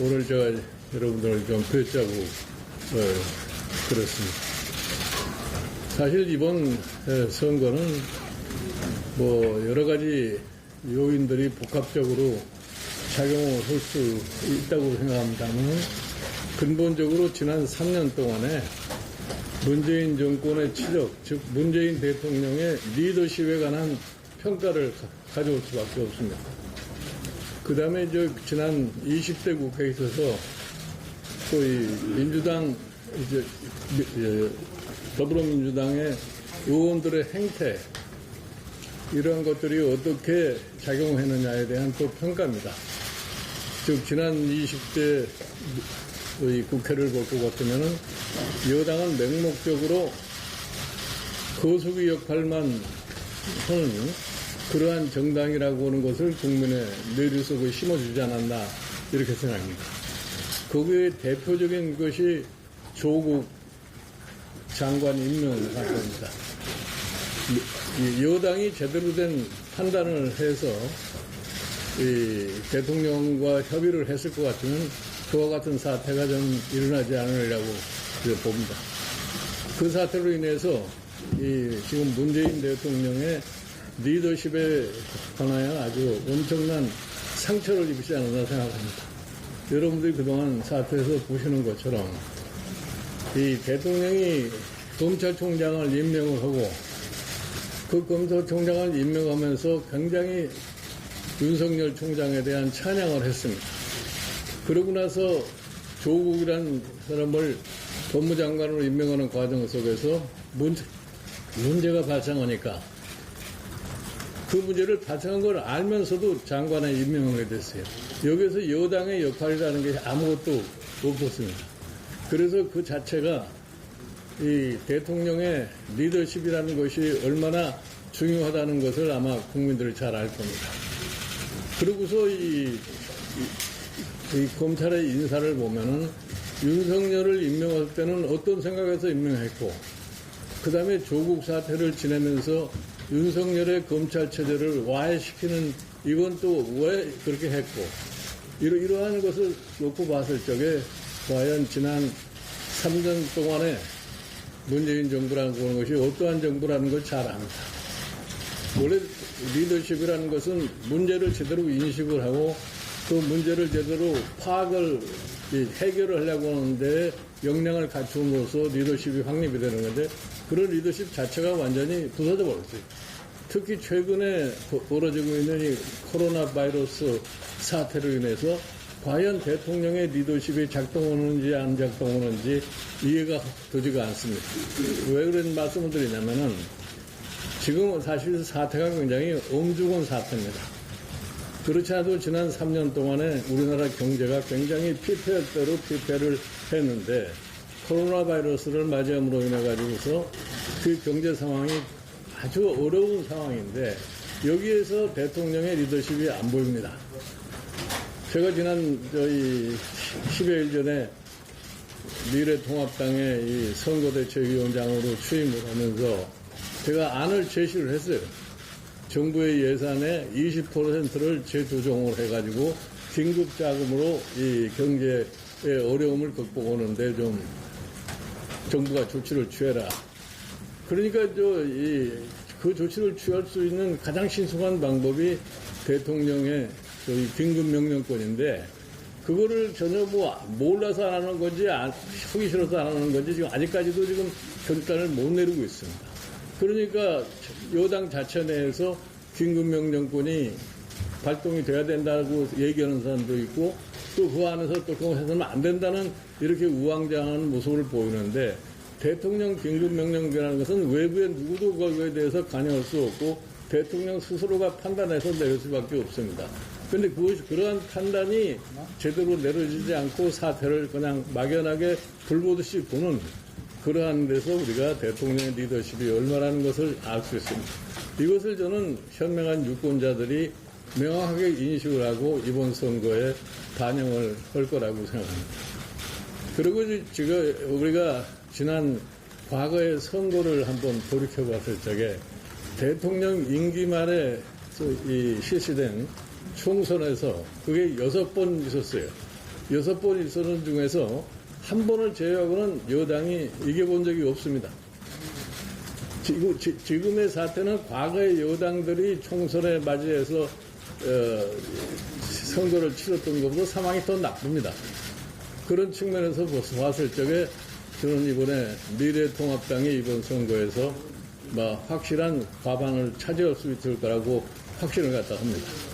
오늘 제가 여러분들을 좀 뵙자고 그렇습니다. 사실 이번 선거는 뭐 여러 가지 요인들이 복합적으로 작용을 할 수 있다고 생각합니다만 근본적으로 지난 3년 동안에 문재인 정권의 치적, 즉 문재인 대통령의 리더십에 관한 평가를 가져올 수밖에 없습니다. 그 다음에 지난 20대 국회에 있어서 소위 민주당, 더불어민주당의 의원들의 행태, 이러한 것들이 어떻게 작용했느냐에 대한 또 평가입니다. 즉, 지난 20대 국회를 볼 것 같으면은 여당은 맹목적으로 거수기 역할만 하는 그러한 정당이라고 하는 것을 국민의 뇌리 속에 심어주지 않았나 이렇게 생각합니다. 거기에 대표적인 것이 조국 장관 임명 사건입니다. 여당이 제대로 된 판단을 해서 대통령과 협의를 했을 것 같으면 그와 같은 사태가 좀 일어나지 않으려고 봅니다. 그 사태로 인해서 지금 문재인 대통령의 리더십에 관하여 아주 엄청난 상처를 입지 않았나 생각합니다. 여러분들이 그동안 사태에서 보시는 것처럼 이 대통령이 검찰총장을 임명을 하고 그 검찰총장을 임명하면서 굉장히 윤석열 총장에 대한 찬양을 했습니다. 그러고 나서 조국이라는 사람을 법무장관으로 임명하는 과정 속에서 문제가 발생하니까 그 문제를 발생한 걸 알면서도 장관에 임명하게 됐어요. 여기서 여당의 역할이라는 게 아무것도 없었습니다. 그래서 그 자체가 이 대통령의 리더십이라는 것이 얼마나 중요하다는 것을 아마 국민들이 잘 알 겁니다. 그러고서 이 검찰의 인사를 보면은 윤석열을 임명할 때는 어떤 생각에서 임명했고, 그 다음에 조국 사태를 지내면서 윤석열의 검찰 체제를 와해시키는 이건 또 왜 그렇게 했고, 이러한 것을 놓고 봤을 적에 과연 지난 3년 동안에 문재인 정부라는 것이 어떠한 정부라는 걸 잘 압니다. 원래 리더십이라는 것은 문제를 제대로 인식을 하고 그 문제를 제대로 파악을 해결을 하려고 하는데 역량을 갖춤으로써 리더십이 확립이 되는 건데 그런 리더십 자체가 완전히 부서져 버렸어요. 특히 최근에 벌어지고 있는 이 코로나 바이러스 사태로 인해서 과연 대통령의 리더십이 작동하는지 안 작동하는지 이해가 되지가 않습니다. 왜 그런 말씀을 드리냐면은 지금 사실 사태가 굉장히 엄중한 사태입니다. 그렇지 않아도 지난 3년 동안에 우리나라 경제가 굉장히 피폐할 대로 피폐를 했는데 코로나 바이러스를 맞이함으로 인해 가지고서 그 경제 상황이 아주 어려운 상황인데 여기에서 대통령의 리더십이 안 보입니다. 제가 지난 10여일 전에 미래통합당의 이 선거대책위원장으로 취임을 하면서 제가 안을 제시를 했어요. 정부의 예산의 20%를 재조정을 해가지고 긴급 자금으로 이 경제의 어려움을 극복하는데 좀 정부가 조치를 취해라. 그러니까 그 조치를 취할 수 있는 가장 신속한 방법이 대통령의 긴급명령권인데 그거를 전혀 몰라서 안 하는 건지 하기 싫어서 안 하는 건지 지금 아직까지도 지금 결단을 못 내리고 있습니다. 그러니까 여당 자체 내에서 긴급명령권이 발동이 돼야 된다고 얘기하는 사람도 있고 또 그 안에서 또 그거 해서는 안 된다는 이렇게 우왕좌왕하는 모습을 보이는데 대통령 긴급명령이라는 것은 외부의 누구도 거기에 대해서 관여할 수 없고 대통령 스스로가 판단해서 내릴 수밖에 없습니다. 그런데 그러한 판단이 제대로 내려지지 않고 사태를 그냥 막연하게 불보듯이 보는 그러한 데서 우리가 대통령의 리더십이 얼마라는 것을 알 수 있습니다. 이것을 저는 현명한 유권자들이 명확하게 인식을 하고 이번 선거에 반영을 할 거라고 생각합니다. 그리고 우리가 지난 과거의 선거를 한번 돌이켜 봤을 적에 대통령 임기 말에 실시된 총선에서 그게 6번 있었어요. 6번 있었는 중에서 한 번을 제외하고는 여당이 이겨본 적이 없습니다. 지금의 사태는 과거의 여당들이 총선에 맞이해서 선거를 치렀던 것보다 상황이 더 나쁩니다. 그런 측면에서 봤을 적에 저는 이번에 미래통합당이 이번 선거에서 확실한 과반을 차지할 수 있을 거라고 확신을 갖다 합니다.